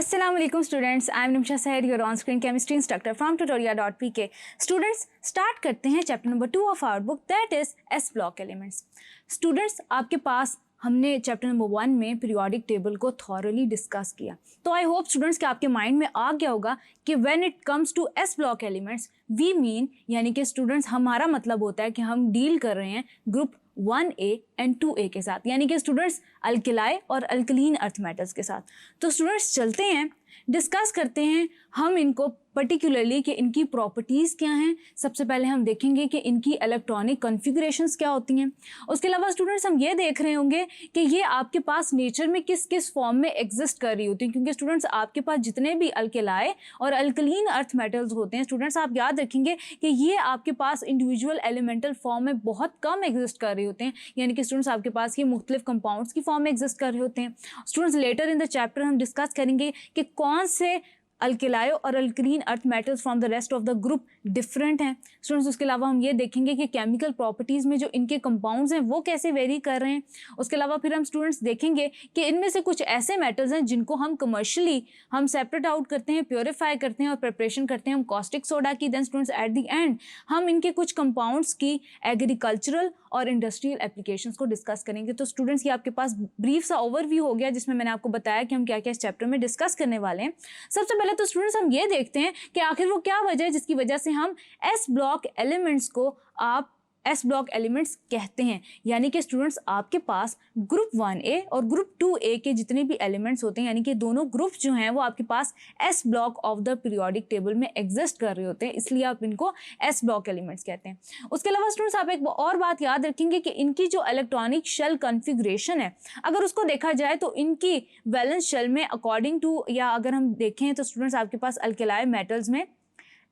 Assalamualaikum students, I am Nimsha Saher, your on-screen chemistry instructor from tutoria.pk. Students, start करते हैं chapter number 2 of our book that is S block elements. Students, आपके पास हमने chapter number 1 में periodic table को thoroughly discuss किया, तो I hope students कि आपके माइंड में आ गया होगा कि when it comes to S block elements we mean, यानी कि स्टूडेंट्स हमारा मतलब होता है कि हम डील कर रहे हैं ग्रुप 1A एंड 2A के साथ, यानी कि स्टूडेंट्स अल्किलाई और अल्कलीन अर्थ मेटल्स के साथ. तो स्टूडेंट्स चलते हैं, डिस्कस करते हैं हम इनको पर्टिकुलरली कि इनकी प्रॉपर्टीज़ क्या हैं. सबसे पहले हम देखेंगे कि इनकी इलेक्ट्रॉनिक कॉन्फ़िगरेशंस क्या होती हैं. उसके अलावा स्टूडेंट्स हम ये देख रहे होंगे कि ये आपके पास नेचर में किस किस फॉर्म में एग्जिस्ट कर रही होती हैं, क्योंकि स्टूडेंट्स आपके पास जितने भी अल्किलाई और अल्कलीन अर्थ मेटल्स होते हैं स्टूडेंट्स, आप याद रखेंगे कि ये आपके पास इंडिविजुअल एलिमेंटल फॉर्म में बहुत कम एग्जिस्ट कर रहे होते हैं, यानी कि स्टूडेंट्स आपके पास ये मुख्तलिफ कंपाउंड्स की फॉर्म में एग्जिस्ट कर रहे होते हैं. Students later in the chapter हम डिस्कस करेंगे कि कौन से अल्किलायो और alkaline earth metals from the rest of the group different हैं. स्टूडेंट्स उसके अलावा हम ये देखेंगे कि केमिकल प्रॉपर्टीज़ में जो इनके कंपाउंड्स हैं वो कैसे वेरी कर रहे हैं. उसके अलावा फिर हम स्टूडेंट्स देखेंगे कि इनमें से कुछ ऐसे मेटल्स हैं जिनको हम कमर्शियली हम सेपरेट आउट करते हैं, प्योरीफाई करते हैं और प्रिपरेशन करते हैं हम कॉस्टिक सोडा की. Then students at the end हम इनके कुछ कंपाउंड्स की एग्रीकल्चरल और इंडस्ट्रियल एप्लीकेशंस को डिस्कस करेंगे. तो स्टूडेंट्स ये आपके पास ब्रीफ सा ओवरव्यू हो गया जिसमें मैंने आपको बताया कि हम क्या क्या इस चैप्टर में डिस्कस करने वाले हैं. सबसे पहले तो स्टूडेंट्स हम ये देखते हैं कि आखिर वो क्या वजह है जिसकी वजह से हम एस ब्लॉक एलिमेंट्स को आप एस ब्लॉक एलिमेंट्स कहते हैं. यानी कि स्टूडेंट्स आपके पास ग्रुप 1A और ग्रुप 2A के जितने भी एलिमेंट्स होते हैं, यानी कि दोनों ग्रुप जो हैं वो आपके पास s block of the periodic table में एग्जिस्ट कर रहे होते हैं, इसलिए आप इनको एस ब्लॉक एलिमेंट्स कहते हैं. उसके अलावा स्टूडेंट्स आप एक और बात याद रखेंगे कि इनकी जो इलेक्ट्रॉनिक शेल कॉन्फ़िगरेशन है, अगर उसको देखा जाए तो इनकी वैलेंस शेल में अकॉर्डिंग टू, या अगर हम देखें तो स्टूडेंट्स आपके पास अल्किलाई मेटल्स में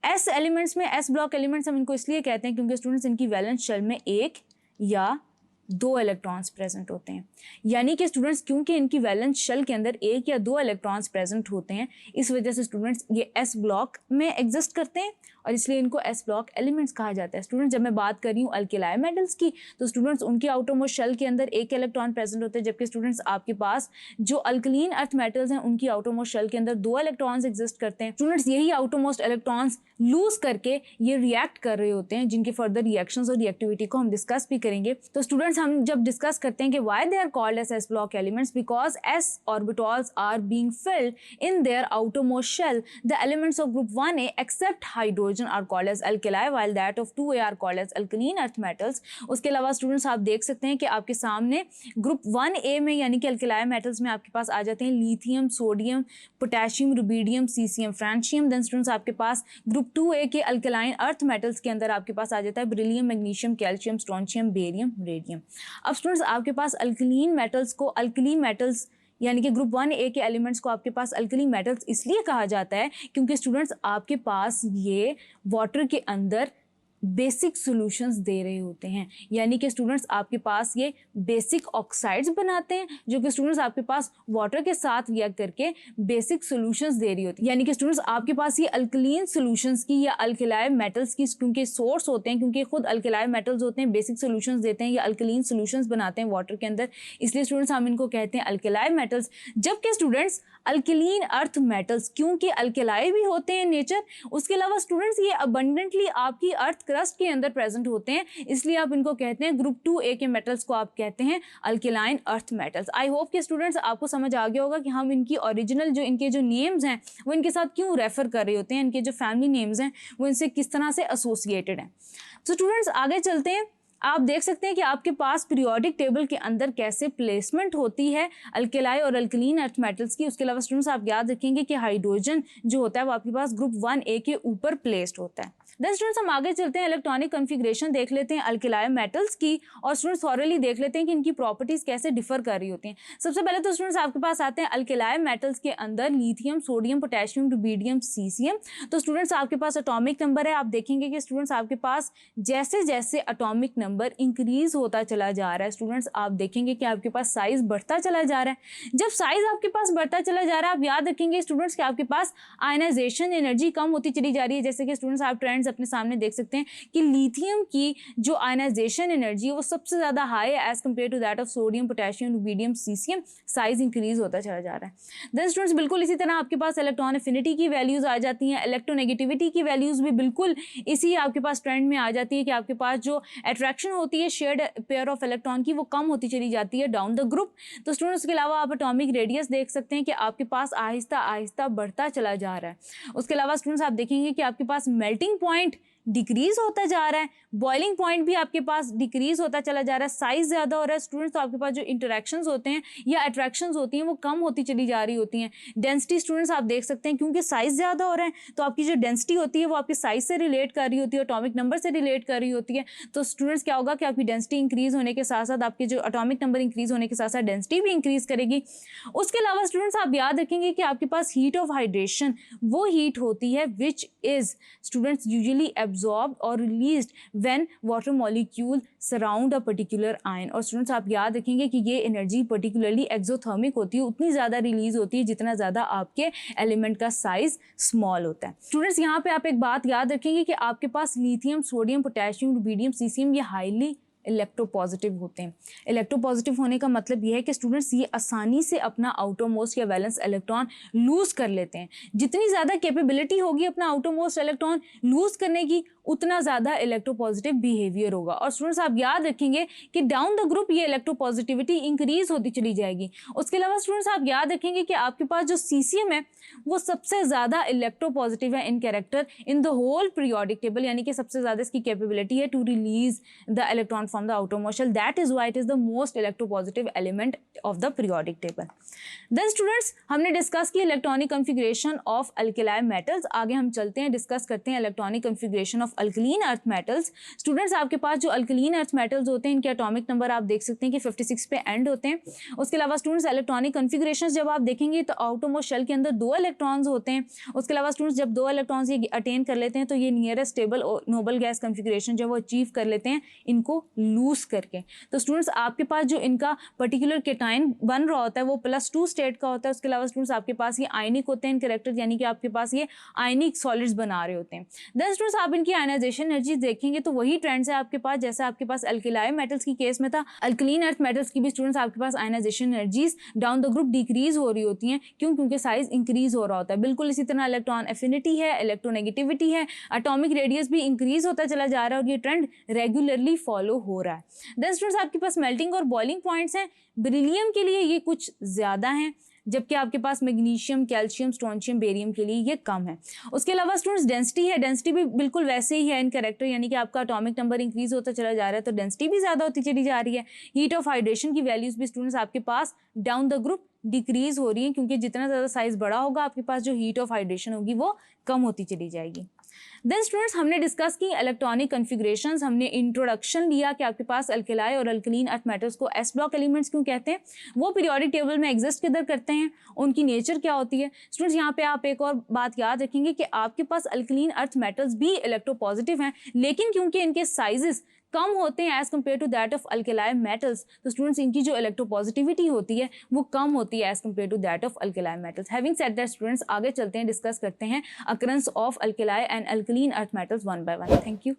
एस एलिमेंट्स में एस ब्लॉक एलिमेंट्स हम इनको इसलिए कहते हैं क्योंकि स्टूडेंट्स इनकी वैलेंस शेल में एक या दो इलेक्ट्रॉन्स प्रेजेंट होते हैं. यानी कि स्टूडेंट्स क्योंकि इनकी वैलेंस शेल के अंदर एक या दो इलेक्ट्रॉन्स प्रेजेंट होते हैं, इस वजह से स्टूडेंट्स ये एस ब्लॉक में एग्जिस्ट करते हैं और इसलिए इनको एस ब्लॉक एलिमेंट्स कहा जाता है. स्टूडेंट्स जब मैं बात कर रही हूँ अल्किलाई मेटल्स की, तो स्टूडेंट्स उनके आउटरमोस्ट शेल के अंदर एक इलेक्ट्रॉन प्रेजेंट होते हैं, जबकि स्टूडेंट्स आपके पास जो अल्कलीन अर्थ मेटल्स हैं उनकी आउटरमोस्ट शेल के अंदर दो इलेक्ट्रॉन्स एग्जिस्ट करते हैं. स्टूडेंट्स यही आउटरमोस्ट इलेक्ट्रॉन्स लूज करके ये रिएक्ट कर रहे होते हैं, जिनके फर्दर रिएक्शंस और रिएक्टिविटी को हम डिस्कस भी करेंगे. तो स्टूडेंट्स हम जब डिस्कस करते हैं कि why they are called as s block elements, because s orbitals are being filled in their outermost shell. The elements of group 1A except hydrogen are called as alkali while that of 2A are called as alkaline earth metals. उसके अलावा students आप देख सकते हैं कि आपके सामने group 1A में यानी कि अल्किलाई मेटल्स में आपके पास आ जाते हैं lithium, sodium, potassium, rubidium, caesium, francium. Then students आपके पास ग्रुप 2A के अल्कलाइन अर्थ मेटल्स के अंदर आपके पास आ जाता है beryllium, magnesium, calcium, strontium, barium, radium. अब स्टूडेंट्स आपके पास अल्कलीन मेटल्स को अल्कली मेटल्स यानी कि ग्रुप 1A के एलिमेंट्स को आपके पास अल्कली मेटल्स इसलिए कहा जाता है क्योंकि स्टूडेंट्स आपके पास ये वाटर के अंदर बेसिक सॉल्यूशंस दे रहे होते हैं. यानी कि स्टूडेंट्स आपके पास ये बेसिक ऑक्साइड्स बनाते हैं जो कि स्टूडेंट्स आपके पास वाटर के साथ रिएक्ट करके बेसिक सॉल्यूशंस दे रही होती है. यानी कि स्टूडेंट्स आपके पास ये अल्कलीन सॉल्यूशंस की या अल्किलाई मेटल्स की क्योंकि सोर्स होते हैं, क्योंकि खुद अल्किलाई मेटल्स होते हैं, बेसिक सॉल्यूशंस देते हैं या अल्कलीन सॉल्यूशंस बनाते हैं वाटर के अंदर, इसलिए स्टूडेंट्स हम इनको कहते हैं अल्किलाई मेटल्स. जबकि स्टूडेंट्स अल्कलीन अर्थ मेटल्स क्योंकि अल्किलाई भी होते हैं नेचर, उसके अलावा स्टूडेंट्स ये अबंडेंटली आपकी अर्थ क्रस्ट के अंदर प्रेजेंट होते हैं, इसलिए आप इनको कहते हैं ग्रुप 2A के मेटल्स को आप कहते हैं अल्किलाइन अर्थ मेटल्स. आई होप कि स्टूडेंट्स आपको समझ आ गया होगा कि हम इनकी ओरिजिनल जो इनके जो नेम्स हैं वो इनके साथ क्यों रेफर कर रहे होते हैं, इनके जो फैमिली नेम्स हैं वो इनसे किस तरह से एसोसिएटेड हैं. तो स्टूडेंट्स आगे चलते हैं. आप देख सकते हैं कि आपके पास पीरियोडिक टेबल के अंदर कैसे प्लेसमेंट होती है अल्किलाई और अल्कलीन अर्थ मेटल्स की. उसके अलावा स्टूडेंट्स आप याद रखेंगे कि हाइड्रोजन जो होता है वो आपके पास ग्रुप 1A के ऊपर प्लेस्ड होता है. देन स्टूडेंट्स हम आगे चलते हैं, इलेक्ट्रॉनिक कॉन्फ़िगरेशन देख लेते हैं अल्किलाई मेटल्स की और स्टूडेंट्स थॉरली देख लेते हैं कि इनकी प्रॉपर्टीज़ कैसे डिफर कर रही होती हैं. सबसे पहले तो स्टूडेंट्स आपके पास आते हैं अल्किलाई मेटल्स के अंदर lithium, sodium, potassium, rubidium, caesium. तो स्टूडेंट्स आपके पास एटॉमिक नंबर है, आप देखेंगे कि स्टूडेंट्स आपके पास जैसे जैसे एटॉमिक नंबर इंक्रीज होता चला जा रहा है। स्टूडेंट्स आप देखेंगे कि आपके पास साइज बढ़ता चला जा रहा है। जब साइज आपके पास बढ़ता चला जा रहा है, आप याद रखेंगे स्टूडेंट्स कि आपके पास आयनाइजेशन एनर्जी कम होती चली जा रही है। जैसे कि स्टूडेंट्स आप ट्रेंड्स अपने सामने देख सकते हैं कि लिथियम की जो आयनाइजेशन एनर्जी है वो सबसे ज़्यादा हाई है as compared to that of sodium, potassium, rubidium, caesium. Size increase होता चला जा रहा है। देन स्टूडेंट्स बिल्कुल इसी तरह आपके पास इलेक्ट्रॉन एफिनिटी की वैल्यूज आ जाती हैं, इलेक्ट्रोनेगेटिविटी की वैल्यूज भी बिल्कुल इसी आपके पास ट्रेंड में आ जाती है कि आपके पास जो अट्रैक्शन होती है शेयर्ड पेयर ऑफ इलेक्ट्रॉन की वो कम होती चली जाती है डाउन द ग्रुप। तो स्टूडेंट्स के अलावा आप एटॉमिक रेडियस देख सकते हैं कि आपके पास आहिस्ता आहिस्ता बढ़ता चला जा रहा है। उसके अलावा स्टूडेंट्स आप देखेंगे कि आपके पास मेल्टिंग पॉइंट डिक्रीज होता जा रहा है, बॉइलिंग पॉइंट भी आपके पास डिक्रीज होता चला जा रहा है, साइज ज़्यादा हो रहा है। स्टूडेंट्स तो आपके पास जो इंटरेक्शंस होते हैं या अट्रैक्शंस होती हैं वो कम होती चली जा रही होती हैं। डेंसिटी स्टूडेंट्स आप देख सकते हैं क्योंकि साइज ज़्यादा हो रहा है तो आपकी जो डेंसिटी होती है वो आपके साइज से रिलेट कर रही होती है, एटॉमिक नंबर से रिलेट कर रही होती है। तो स्टूडेंट्स क्या होगा कि आपकी डेंसिटी इंक्रीज होने के साथ साथ आपके जो एटॉमिक नंबर इंक्रीज होने के साथ साथ डेंसिटी भी इंक्रीज करेगी। उसके अलावा स्टूडेंट्स आप याद रखेंगे कि आपके पास हीट ऑफ हाइड्रेशन वो हीट होती है which is students usually absorbed और released when water molecule surround a particular ion। और स्टूडेंट्स आप याद रखेंगे कि ये एनर्जी पर्टिकुलरली एक्सोथर्मिक होती है, उतनी ज़्यादा रिलीज होती है जितना ज़्यादा आपके एलिमेंट का साइज स्मॉल होता है। स्टूडेंट्स यहाँ पे आप एक बात याद रखेंगे कि आपके पास lithium, sodium, potassium, rubidium, caesium ये हाईली इलेक्ट्रोपॉजिटिव होते हैं। इलेक्ट्रोपॉजिटिव होने का मतलब यह है कि स्टूडेंट्स ये आसानी से अपना आउटरमोस्ट या वैलेंस इलेक्ट्रॉन लूज कर लेते हैं। जितनी ज़्यादा कैपेबिलिटी होगी अपना आउटरमोस्ट इलेक्ट्रॉन लूज करने की उतना ज़्यादा इलेक्ट्रोपॉजिटिव बिहेवियर होगा। और स्टूडेंट्स आप याद रखेंगे कि डाउन द ग्रुप ये इलेक्ट्रोपॉजिटिविटी इंक्रीज होती चली जाएगी। उसके अलावा स्टूडेंट्स आप याद रखेंगे कि आपके पास जो सीसियम है वो सबसे ज़्यादा इलेक्ट्रोपॉजिटिव है in character in the whole periodic table, यानी कि सबसे ज़्यादा इसकी कैपेबिलिटी है to release the electron from the outermost shell. That is why it is the most electropositive element of the periodic table. Then students हमने discuss की electronic configuration of alkali metals. आगे हम चलते हैं, डिस्कस करते हैं electronic configuration of alkaline earth metals. Students आपके पास जो अल्कलीन अर्थ मेटल्स होते हैं इनके एटॉमिक नंबर आप देख सकते हैं कि 56 पे एंड होते हैं। उसके अलावा स्टूडेंट्स इलेक्ट्रॉनिक कॉन्फ़िगरेशन जब आप देखेंगे तो आउटरमोस्ट शेल के अंदर 2 इलेक्ट्रॉन्स होते हैं। उसके अलावा स्टूडेंट्स जब 2 इलेक्ट्रॉन्स ये अटेन कर लेते हैं तो ये nearest stable noble gas configuration जब वो अचीव कर लेते हैं इनको लूज करके। तो स्टूडेंट्स आपके पास जो इनका पर्टिकुलर केटाइन बन रहा होता है वो +2 स्टेट का होता है। उसके अलावा स्टूडेंट्स आपके पास ये आयनिक होते हैं इन कैरेक्टर, यानी कि आपके पास ये आयनिक सॉलिड्स बना रहे होते हैं। देन स्टूडेंट्स आप इनकी आयनाइजेशन एनर्जी देखेंगे तो वही ट्रेंड्स है आपके पास जैसा आपके पास अल्कली मेटल्स की केस में था। अल्कलीन अर्थ मेटल्स की भी स्टूडेंट्स आपके पास ionisation energies down the group decrease हो रही होती हैं। क्यों? क्योंकि साइज इंक्रीज हो रहा होता है। बिल्कुल इसी तरह इलेक्ट्रॉन एफिनिटी है, इलेक्ट्रोनेगेटिविटी है, एटॉमिक रेडियस भी इंक्रीज होता चला जा रहा है और ये ट्रेंड रेगुलरली फॉलो हो रहा है। देन स्टूडेंट्स आपके पास मेल्टिंग और बॉइलिंग पॉइंट्स हैं। बेरिलियम के लिए ये कुछ ज़्यादा हैं जबकि आपके पास मैग्नीशियम, कैल्शियम, स्ट्रोंशियम, बेरियम के लिए ये कम है। उसके अलावा स्टूडेंट्स डेंसिटी है, डेंसिटी भी बिल्कुल वैसे ही है इन कैरेक्टर, यानी कि आपका एटॉमिक नंबर इंक्रीज होता चला जा रहा है तो डेंसिटी भी ज़्यादा होती चली जा रही है। हीट ऑफ हाइड्रेशन की वैल्यूज़ भी स्टूडेंट्स आपके पास डाउन द ग्रुप डिक्रीज हो रही है क्योंकि जितना ज़्यादा साइज बड़ा होगा आपके पास जो हीट ऑफ हाइड्रेशन होगी वो कम होती चली जाएगी। देन स्टूडेंट्स हमने डिस्कस की इलेक्ट्रॉनिक कॉन्फ़िगरेशंस, हमने इंट्रोडक्शन लिया कि आपके पास अल्कली और अल्कलीन अर्थ मेटल्स को एस ब्लॉक एलिमेंट्स क्यों कहते हैं, वो पीरियोडिक टेबल में एग्जिस्ट किधर करते हैं, उनकी नेचर क्या होती है। स्टूडेंट्स यहाँ पे आप एक और बात याद रखेंगे कि आपके पास अल्कलीन अर्थ मेटल्स भी इलेक्ट्रोपॉजिटिव हैं लेकिन क्योंकि इनके साइजेस कम होते हैं as compared to that of alkali metals तो स्टूडेंट्स इनकी जो इलेक्ट्रोपॉजिटिविटी होती है वो कम होती है as compared to that of alkali metals. Having said that students आगे चलते हैं, डिस्कस करते हैं occurrence of alkali and alkaline earth metals one by one. Thank you.